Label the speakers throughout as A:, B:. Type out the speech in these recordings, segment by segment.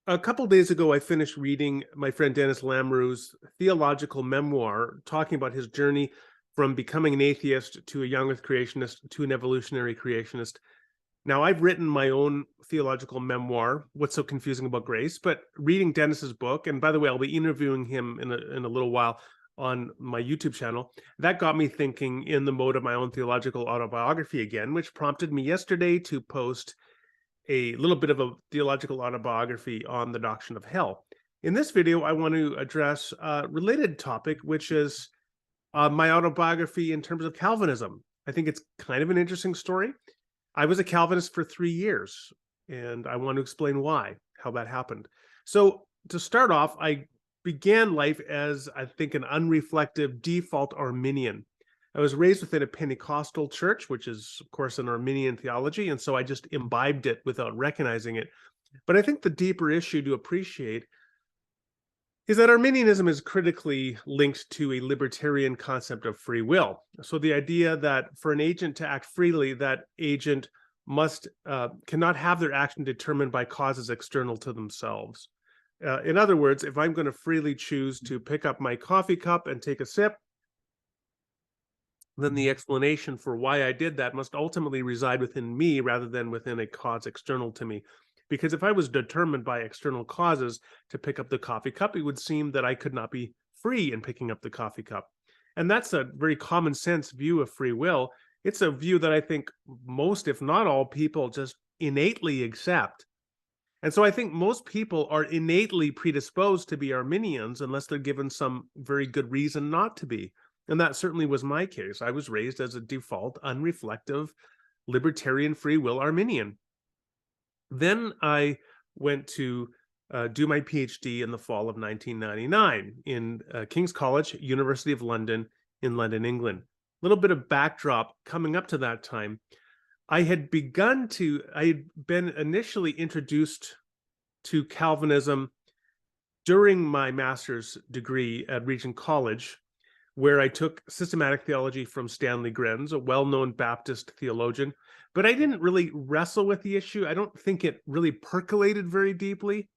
A: A couple days ago, I finished reading my friend Dennis Lamroux's theological memoir, talking about his journey from becoming an atheist to a young earth creationist to an evolutionary creationist. Now, I've written my own theological memoir, What's So Confusing About Grace, but reading Dennis's book, and by the way, I'll be interviewing him in a little while on my YouTube channel, that got me thinking in the mode of my own theological autobiography again, which prompted me yesterday to post a little bit of a theological autobiography on the doctrine of hell. In this video, I want to address a related topic, which is my autobiography in terms of Calvinism. I think it's kind of an interesting story. I was a Calvinist for 3 years, and I want to explain why, how that happened. So to start off, I began life as, I think, an unreflective default Arminian. I was raised within a Pentecostal church, which is, of course, an Arminian theology, and so I just imbibed it without recognizing it. But I think the deeper issue to appreciate is that Arminianism is critically linked to a libertarian concept of free will. So the idea that for an agent to act freely, that agent cannot have their action determined by causes external to themselves. In other words, if I'm going to freely choose to pick up my coffee cup and take a sip, then the explanation for why I did that must ultimately reside within me rather than within a cause external to me. Because if I was determined by external causes to pick up the coffee cup, it would seem that I could not be free in picking up the coffee cup. And that's a very common sense view of free will. It's a view that I think most, if not all, people just innately accept. And so I think most people are innately predisposed to be Arminians unless they're given some very good reason not to be. And that certainly was my case. I was raised as a default, unreflective, libertarian, free will Arminian. Then I went to do my PhD in the fall of 1999 in King's College, University of London, in London, England. A little bit of backdrop coming up to that time. I had been initially introduced to Calvinism during my master's degree at Regent College, where I took systematic theology from Stanley Grenz, a well-known Baptist theologian, but I didn't really wrestle with the issue. I don't think it really percolated very deeply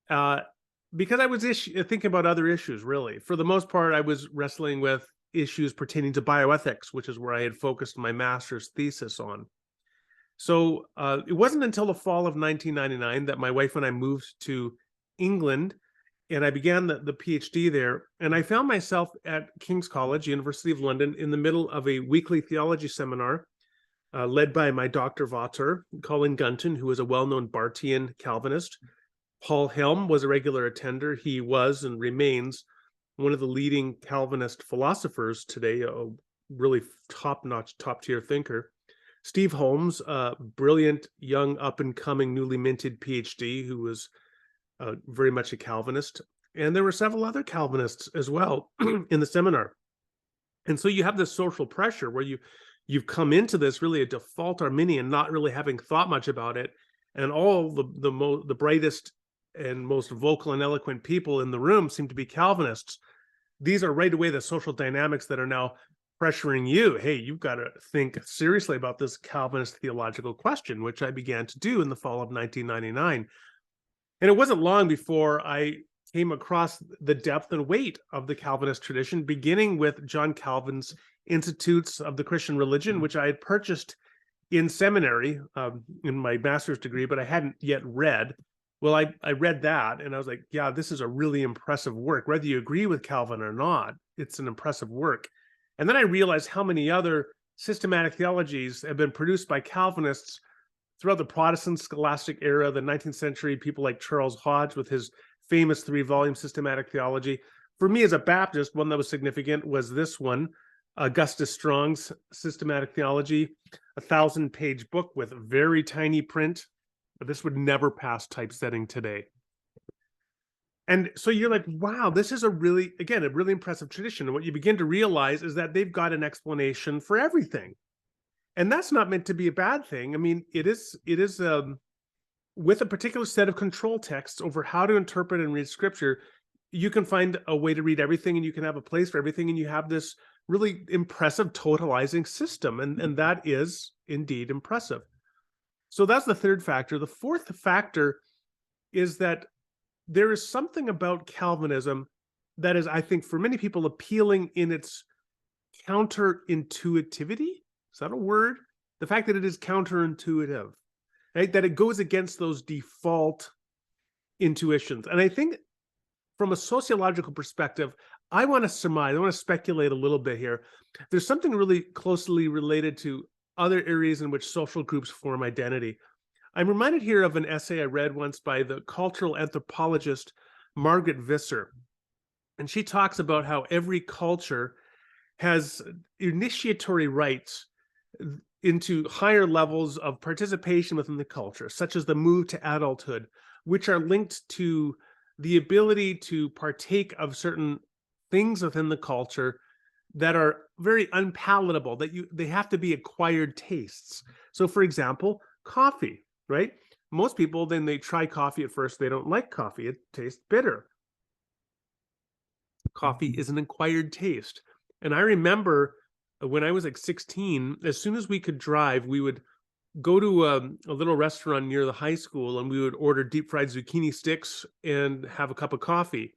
A: because I was thinking about other issues, really. For the most part, I was wrestling with issues pertaining to bioethics, which is where I had focused my master's thesis on. So it wasn't until the fall of 1999 that my wife and I moved to England, and I began the PhD there, and I found myself at King's College, University of London, in the middle of a weekly theology seminar led by my Dr. Vater, Colin Gunton, who was a well-known Bartian Calvinist. Paul Helm was a regular attender. He was and remains one of the leading Calvinist philosophers today, a really top-notch, top-tier thinker. Steve Holmes, a brilliant, young, up-and-coming, newly minted PhD who was very much a Calvinist. And there were several other Calvinists as well in the seminar. And so you have this social pressure where you've come into this really a default Arminian, not really having thought much about it. And all the brightest and most vocal and eloquent people in the room seem to be Calvinists. These are right away the social dynamics that are now pressuring you. Hey, you've got to think seriously about this Calvinist theological question, which I began to do in the fall of 1999. And it wasn't long before I came across the depth and weight of the Calvinist tradition, beginning with John Calvin's Institutes of the Christian Religion, which I had purchased in seminary in my master's degree, but I hadn't yet read. Well, I read that, and I was like, yeah, this is a really impressive work. Whether you agree with Calvin or not, it's an impressive work. And then I realized how many other systematic theologies have been produced by Calvinists throughout the Protestant scholastic era, the 19th century, people like Charles Hodge with his famous 3-volume systematic theology. For me as a Baptist, one that was significant was this one, Augustus Strong's Systematic Theology, a 1,000-page book with very tiny print. But this would never pass typesetting today. And so you're like, wow, this is a really impressive tradition. And what you begin to realize is that they've got an explanation for everything. And that's not meant to be a bad thing. I mean, it is with a particular set of control texts over how to interpret and read scripture, you can find a way to read everything, and you can have a place for everything, and you have this really impressive totalizing system. And that is indeed impressive. So that's the third factor. The fourth factor is that there is something about Calvinism that is, I think, for many people appealing in its counterintuitivity. Is that a word? The fact that it is counterintuitive, right? That it goes against those default intuitions. And I think from a sociological perspective, I want to surmise, I want to speculate a little bit here. There's something really closely related to other areas in which social groups form identity. I'm reminded here of an essay I read once by the cultural anthropologist Margaret Visser. And she talks about how every culture has initiatory rites into higher levels of participation within the culture, such as the move to adulthood, which are linked to the ability to partake of certain things within the culture that are very unpalatable, that they have to be acquired tastes. So for example, coffee, right? Most people, then they try coffee at first, they don't like coffee, it tastes bitter. Coffee is an acquired taste. And I remember when I was like 16, as soon as we could drive, we would go to a little restaurant near the high school and we would order deep fried zucchini sticks and have a cup of coffee,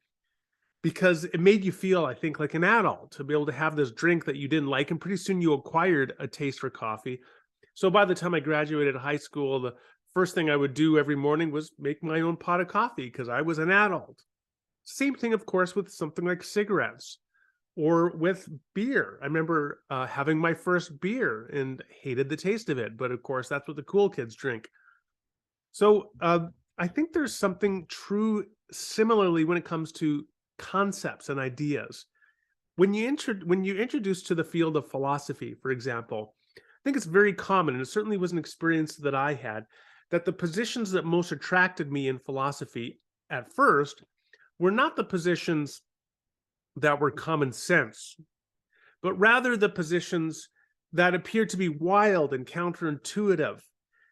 A: because it made you feel, I think, like an adult to be able to have this drink that you didn't like. And pretty soon you acquired a taste for coffee. So by the time I graduated high school, the first thing I would do every morning was make my own pot of coffee because I was an adult. Same thing, of course, with something like cigarettes or with beer. I remember having my first beer and hated the taste of it. But of course, that's what the cool kids drink. So I think there's something true similarly when it comes to concepts and ideas. When you introduce to the field of philosophy, for example, I think it's very common, and it certainly was an experience that I had, that the positions that most attracted me in philosophy at first were not the positions that were common sense, but rather the positions that appeared to be wild and counterintuitive.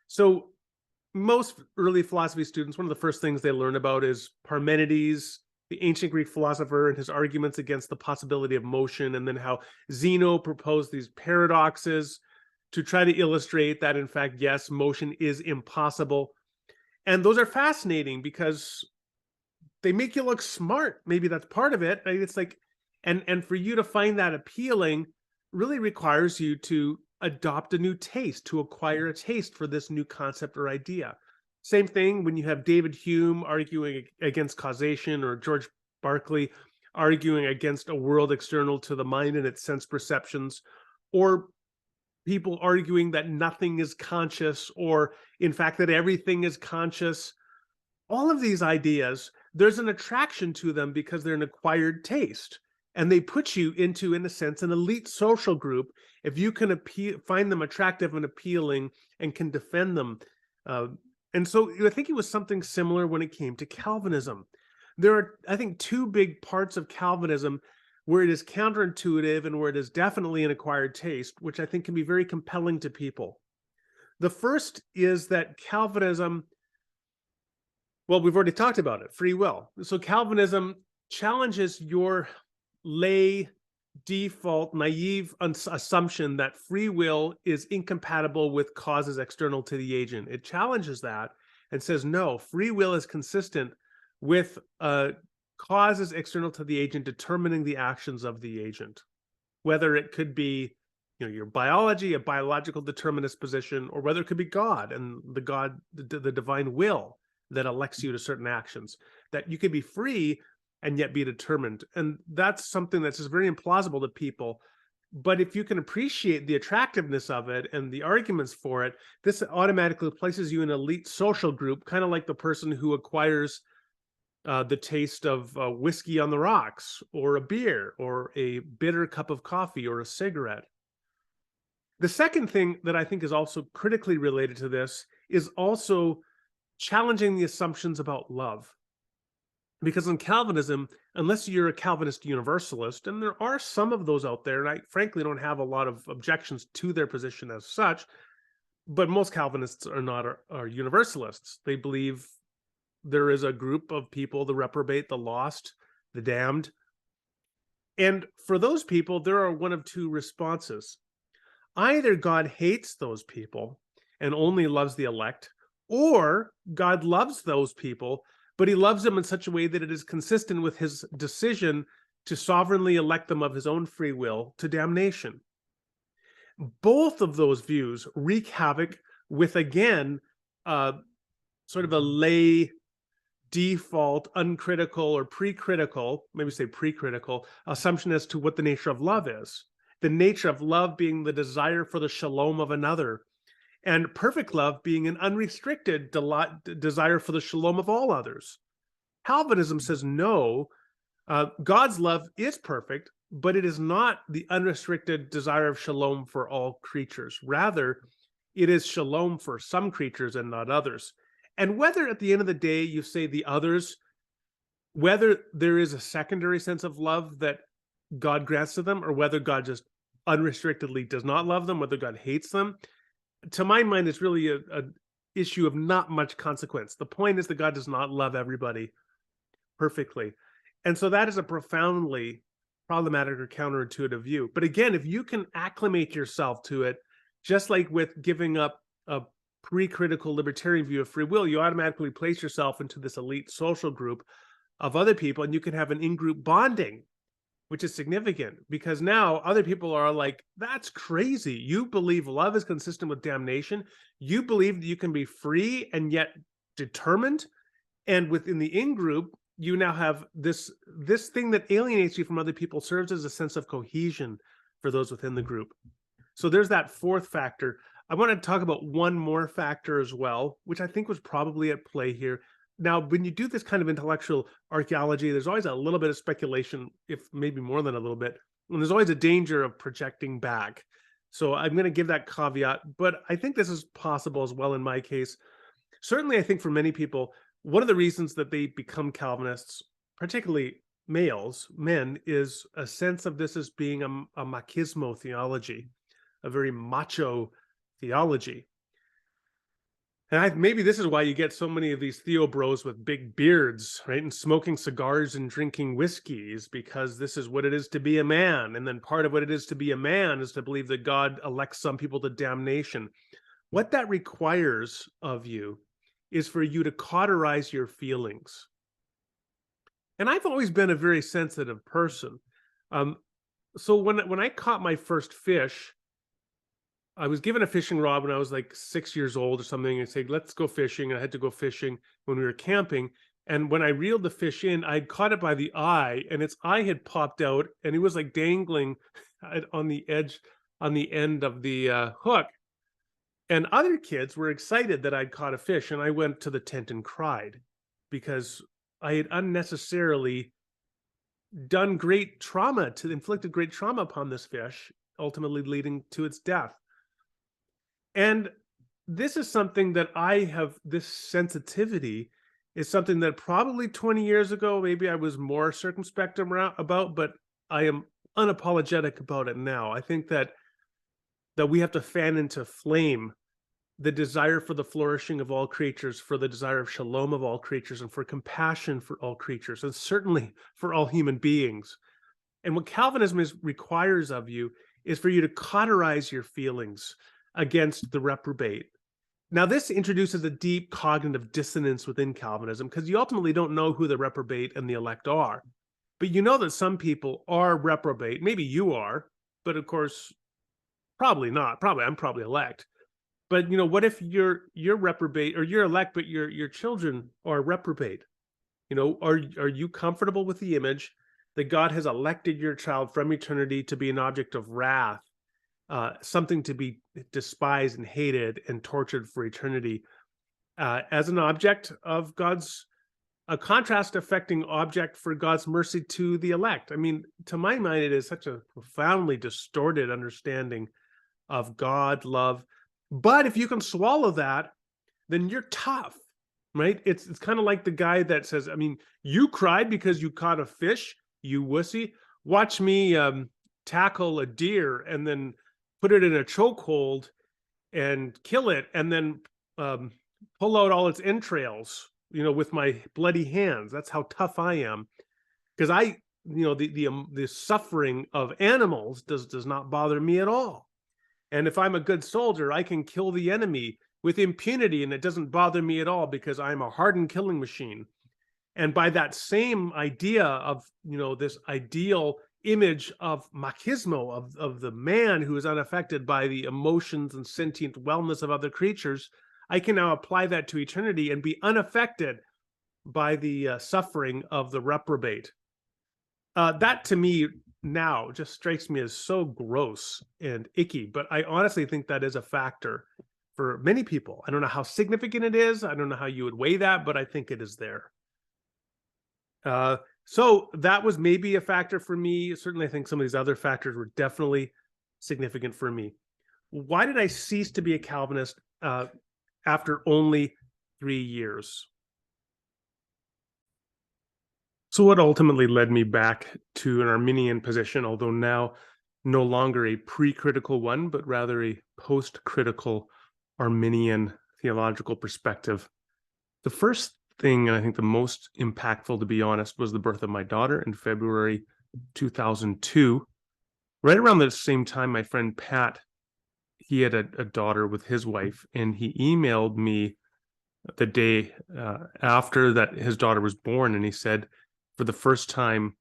A: So most early philosophy students, one of the first things they learn about is Parmenides, the ancient Greek philosopher, and his arguments against the possibility of motion, and then how Zeno proposed these paradoxes to try to illustrate that, in fact, yes, motion is impossible. And those are fascinating because they make you look smart. Maybe that's part of it. Right? It's like, and for you to find that appealing really requires you to adopt a new taste, to acquire a taste for this new concept or idea. Same thing when you have David Hume arguing against causation, or George Berkeley arguing against a world external to the mind and its sense perceptions, or people arguing that nothing is conscious, or in fact that everything is conscious. All of these ideas, there's an attraction to them because they're an acquired taste. And they put you into, in a sense, an elite social group if you can find them attractive and appealing and can defend them. And so I think it was something similar when it came to Calvinism. There are, I think, two big parts of Calvinism where it is counterintuitive and where it is definitely an acquired taste, which I think can be very compelling to people. The first is that Calvinism, well, we've already talked about it, free will. So Calvinism challenges your lay, default, naive assumption that free will is incompatible with causes external to the agent. It challenges that and says, no, free will is consistent with causes external to the agent determining the actions of the agent, whether it could be, your biology, a biological determinist position, or whether it could be God and the divine will that elects you to certain actions, that you could be free and yet be determined. And that's something that's just very implausible to people. But if you can appreciate the attractiveness of it and the arguments for it, this automatically places you in an elite social group, kind of like the person who acquires the taste of whiskey on the rocks, or a beer, or a bitter cup of coffee, or a cigarette. The second thing that I think is also critically related to this is also challenging the assumptions about love. Because in Calvinism, unless you're a Calvinist universalist, and there are some of those out there, and I frankly don't have a lot of objections to their position as such, but most Calvinists are universalists. They believe there is a group of people, the reprobate, the lost, the damned. And for those people, there are one of two responses. Either God hates those people and only loves the elect, Or God loves those people, but he loves them in such a way that it is consistent with his decision to sovereignly elect them of his own free will to damnation. Both of those views wreak havoc with, again, sort of a lay default, uncritical or pre-critical, maybe say pre-critical, assumption as to what the nature of love is. The nature of love being the desire for the shalom of another, and perfect love being an unrestricted desire for the shalom of all others. Calvinism says no, God's love is perfect, but it is not the unrestricted desire of shalom for all creatures. Rather, it is shalom for some creatures and not others. And whether at the end of the day you say the others, whether there is a secondary sense of love that God grants to them, or whether God just unrestrictedly does not love them, whether God hates them, to my mind, it's really a issue of not much consequence. The point is that God does not love everybody perfectly. And so that is a profoundly problematic or counterintuitive view. But again, if you can acclimate yourself to it, just like with giving up a pre-critical libertarian view of free will, you automatically place yourself into this elite social group of other people, and you can have an in-group bonding, which is significant because now other people are like, that's crazy. You believe love is consistent with damnation. You believe that you can be free and yet determined. And within the in-group, you now have this thing that alienates you from other people, serves as a sense of cohesion for those within the group. So there's that fourth factor. I want to talk about one more factor as well, which I think was probably at play here. Now, when you do this kind of intellectual archaeology, there's always a little bit of speculation, if maybe more than a little bit, and there's always a danger of projecting back. So I'm going to give that caveat, but I think this is possible as well in my case. Certainly, I think for many people, one of the reasons that they become Calvinists, particularly men, is a sense of this as being a machismo theology, a very macho theology. And maybe this is why you get so many of these theo bros with big beards, right? And smoking cigars and drinking whiskeys, because this is what it is to be a man. And then part of what it is to be a man is to believe that God elects some people to damnation. What that requires of you is for you to cauterize your feelings. And I've always been a very sensitive person. So when I caught my first fish, I was given a fishing rod when I was like 6 years old or something, and said, let's go fishing. And I had to go fishing when we were camping. And when I reeled the fish in, I caught it by the eye, and its eye had popped out, and it was like dangling on the edge, on the end of the hook. And other kids were excited that I'd caught a fish, and I went to the tent and cried because I had unnecessarily inflicted great trauma upon this fish, ultimately leading to its death. And this is something that this sensitivity is something that probably 20 years ago, maybe I was more circumspect about, but I am unapologetic about it now. I think that we have to fan into flame the desire for the flourishing of all creatures, for the desire of shalom of all creatures, and for compassion for all creatures, and certainly for all human beings. And what Calvinism requires of you is for you to cauterize your feelings against the reprobate. Now, this introduces a deep cognitive dissonance within Calvinism, because you ultimately don't know who the reprobate and the elect are. But you know that some people are reprobate. Maybe you are, but of course, probably not. I'm probably elect. But what if you're reprobate, or you're elect, but your children are reprobate? Are you comfortable with the image that God has elected your child from eternity to be an object of wrath, something to be despised and hated and tortured for eternity, as an object of a contrast affecting object for God's mercy to the elect? I mean, to my mind, it is such a profoundly distorted understanding of God, love. But if you can swallow that, then you're tough, right? It's kind of like the guy that says, I mean, you cried because you caught a fish, you wussy. Watch me tackle a deer and then put it in a chokehold and kill it, and then pull out all its entrails, with my bloody hands. That's how tough I am, because the suffering of animals does not bother me at all. And if I'm a good soldier, I can kill the enemy with impunity, and it doesn't bother me at all because I'm a hardened killing machine. And by that same idea of, this ideal image of machismo, of the man who is unaffected by the emotions and sentient wellness of other creatures, I can now apply that to eternity and be unaffected by the suffering of the reprobate. That to me now just strikes me as so gross and icky, but I honestly think that is a factor for many people. I don't know how significant it is. I don't know how you would weigh that, but I think it is there. So that was maybe a factor for me. Certainly, I think some of these other factors were definitely significant for me. Why did I cease to be a Calvinist after only 3 years? So what ultimately led me back to an Arminian position, although now no longer a pre-critical one, but rather a post-critical Arminian theological perspective. The first thing, and I think the most impactful, to be honest, was the birth of my daughter in February 2002. Right around the same time, my friend Pat, he had a daughter with his wife, and he emailed me the day after that his daughter was born, and he said, for the first time,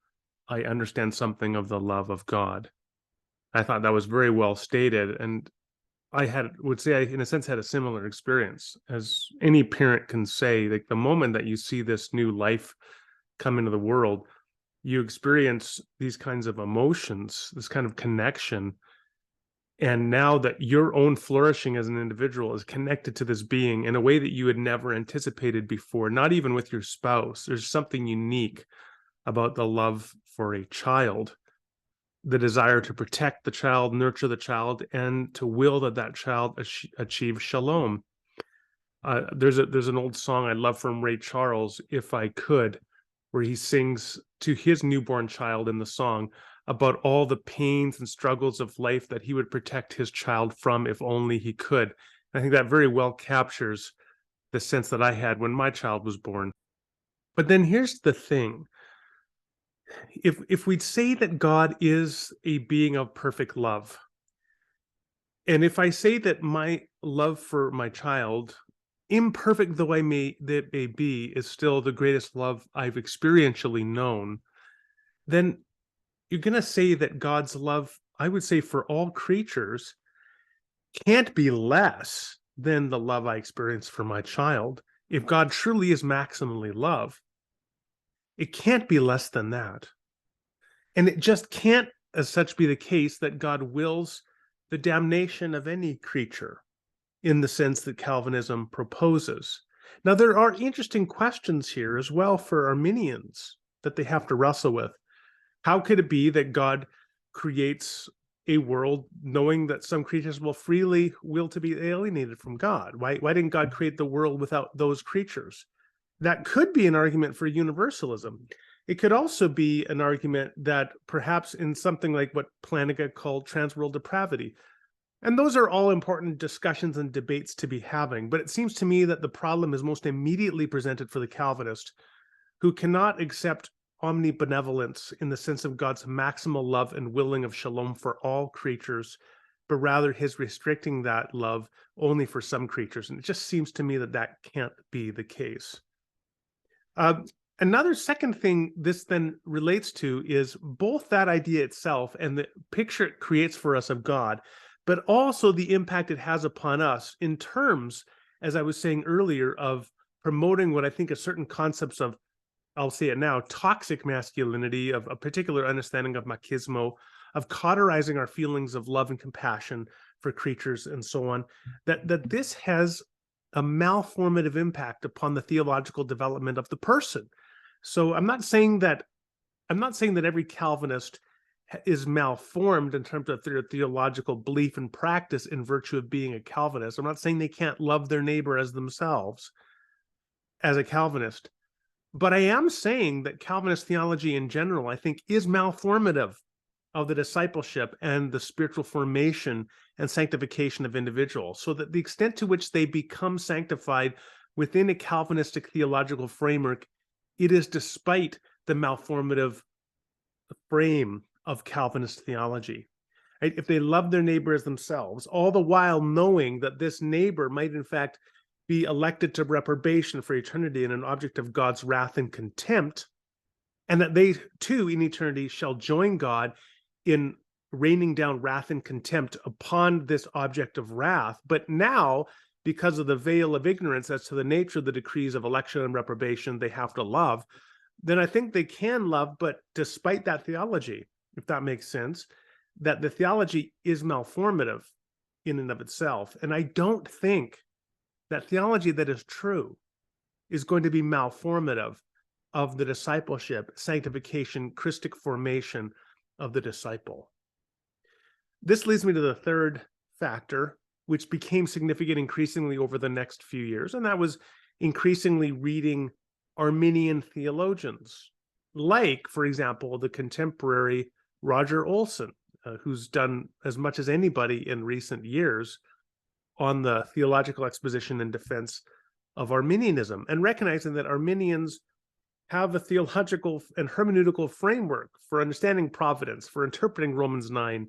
A: I understand something of the love of God. I thought that was very well stated, and I would say I, in a sense, had a similar experience. As any parent can say, like the moment that you see this new life come into the world, you experience these kinds of emotions, this kind of connection. And now that your own flourishing as an individual is connected to this being in a way that you had never anticipated before, not even with your spouse, there's something unique about the love for a child, the desire to protect the child, nurture the child, and to will that that child achieve shalom. There's an old song I love from Ray Charles, "If I Could," where he sings to his newborn child in the song about all the pains and struggles of life that he would protect his child from if only he could. I think that very well captures the sense that I had when my child was born. But then here's the thing. If we'd say that God is a being of perfect love, and if I say that my love for my child, imperfect though that may be, is still the greatest love I've experientially known, then you're going to say that God's love, I would say, for all creatures can't be less than the love I experience for my child. If God truly is maximally love, it can't be less than that. And it just can't, as such, be the case that God wills the damnation of any creature in the sense that Calvinism proposes. Now, there are interesting questions here as well for Arminians that they have to wrestle with. How could it be that God creates a world knowing that some creatures will freely will to be alienated from God? Why didn't God create the world without those creatures? That could be an argument for universalism. It could also be an argument that perhaps in something like what Plantinga called transworld depravity. And those are all important discussions and debates to be having. But it seems to me that the problem is most immediately presented for the Calvinist, who cannot accept omnibenevolence in the sense of God's maximal love and willing of shalom for all creatures, but rather his restricting that love only for some creatures. And it just seems to me that that can't be the case. Another second thing this then relates to is both that idea itself and the picture it creates for us of God, but also the impact it has upon us in terms, as I was saying earlier, of promoting what I think are certain concepts of, I'll say it now, toxic masculinity, of a particular understanding of machismo, of cauterizing our feelings of love and compassion for creatures and so on, that this has a malformative impact upon the theological development of the person. So I'm not saying that every Calvinist is malformed in terms of their theological belief and practice in virtue of being a Calvinist. I'm not saying they can't love their neighbor as themselves as a Calvinist. But I am saying that Calvinist theology in general, I think, is malformative of the discipleship and the spiritual formation and sanctification of individuals, so that the extent to which they become sanctified within a Calvinistic theological framework, it is despite the malformative frame of Calvinist theology. right? If they love their neighbor as themselves, all the while knowing that this neighbor might in fact be elected to reprobation for eternity and an object of God's wrath and contempt, and that they too in eternity shall join God in raining down wrath and contempt upon this object of wrath. But now, because of the veil of ignorance as to the nature of the decrees of election and reprobation they have to love, then I think they can love, but despite that theology, if that makes sense, that the theology is malformative in and of itself. And I don't think that theology that is true is going to be malformative of the discipleship, sanctification, Christic formation of the disciple. This leads me to the third factor, which became significant increasingly over the next few years, and that was increasingly reading Arminian theologians, like, for example, the contemporary Roger Olson, who's done as much as anybody in recent years on the theological exposition and defense of Arminianism, and recognizing that Arminians have a theological and hermeneutical framework for understanding providence, for interpreting Romans 9,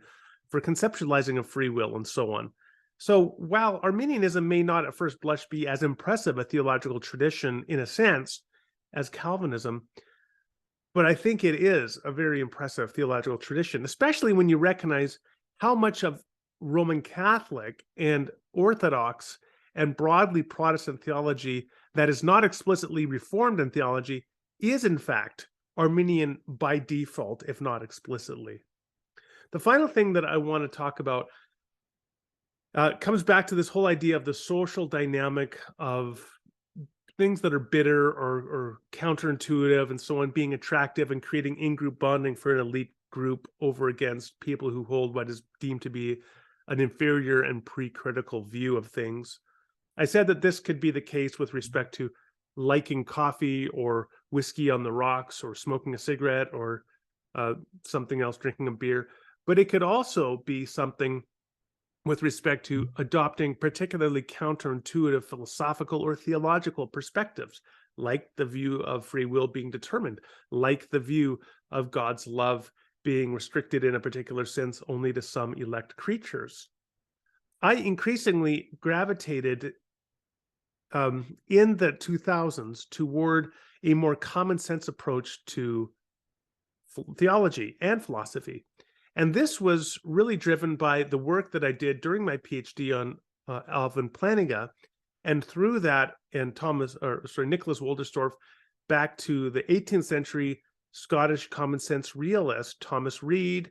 A: for conceptualizing of free will, and so on. So while Arminianism may not at first blush be as impressive a theological tradition in a sense as Calvinism, but I think it is a very impressive theological tradition, especially when you recognize how much of Roman Catholic and Orthodox and broadly Protestant theology that is not explicitly Reformed in theology is in fact Arminian by default, if not explicitly. The final thing that I want to talk about comes back to this whole idea of the social dynamic of things that are bitter or counterintuitive and so on being attractive and creating in-group bonding for an elite group over against people who hold what is deemed to be an inferior and pre-critical view of things. I said that this could be the case with respect to liking coffee or whiskey on the rocks or smoking a cigarette or something else, drinking a beer, but it could also be something with respect to adopting particularly counterintuitive philosophical or theological perspectives, like the view of free will being determined, like the view of God's love being restricted in a particular sense only to some elect creatures. I increasingly gravitated in the 2000s toward a more common sense approach to theology and philosophy. And this was really driven by the work that I did during my PhD on Alvin Plantinga, and through that, and Nicholas Wolderstorff, back to the 18th century Scottish common sense realist Thomas Reid,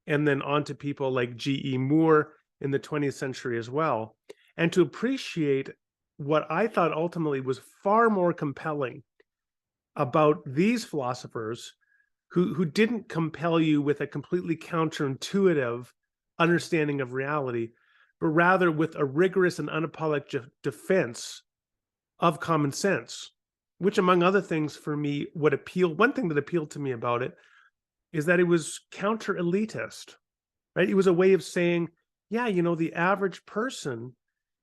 A: and then on to people like G.E. Moore in the 20th century as well, and to appreciate what I thought ultimately was far more compelling about these philosophers who didn't compel you with a completely counterintuitive understanding of reality, but rather with a rigorous and unapologetic defense of common sense, which, among other things, for me, one thing that appealed to me about it is that it was counter-elitist, right? It was a way of saying, yeah, the average person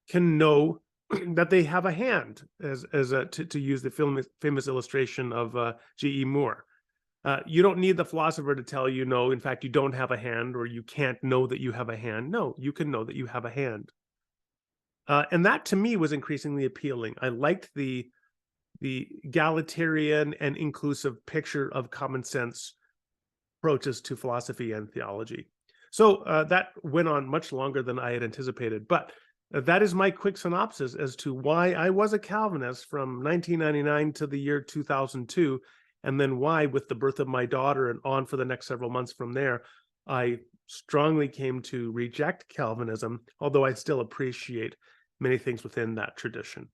A: can know that they have a hand, to use the famous illustration of G.E. Moore. You don't need the philosopher to tell you, no, in fact, you don't have a hand, or you can't know that you have a hand. No, you can know that you have a hand. And that to me was increasingly appealing. I liked the egalitarian and inclusive picture of common sense approaches to philosophy and theology. So that went on much longer than I had anticipated, but that is my quick synopsis as to why I was a Calvinist from 1999 to the year 2002, and then why, with the birth of my daughter and on for the next several months from there, I strongly came to reject Calvinism, although I still appreciate many things within that tradition.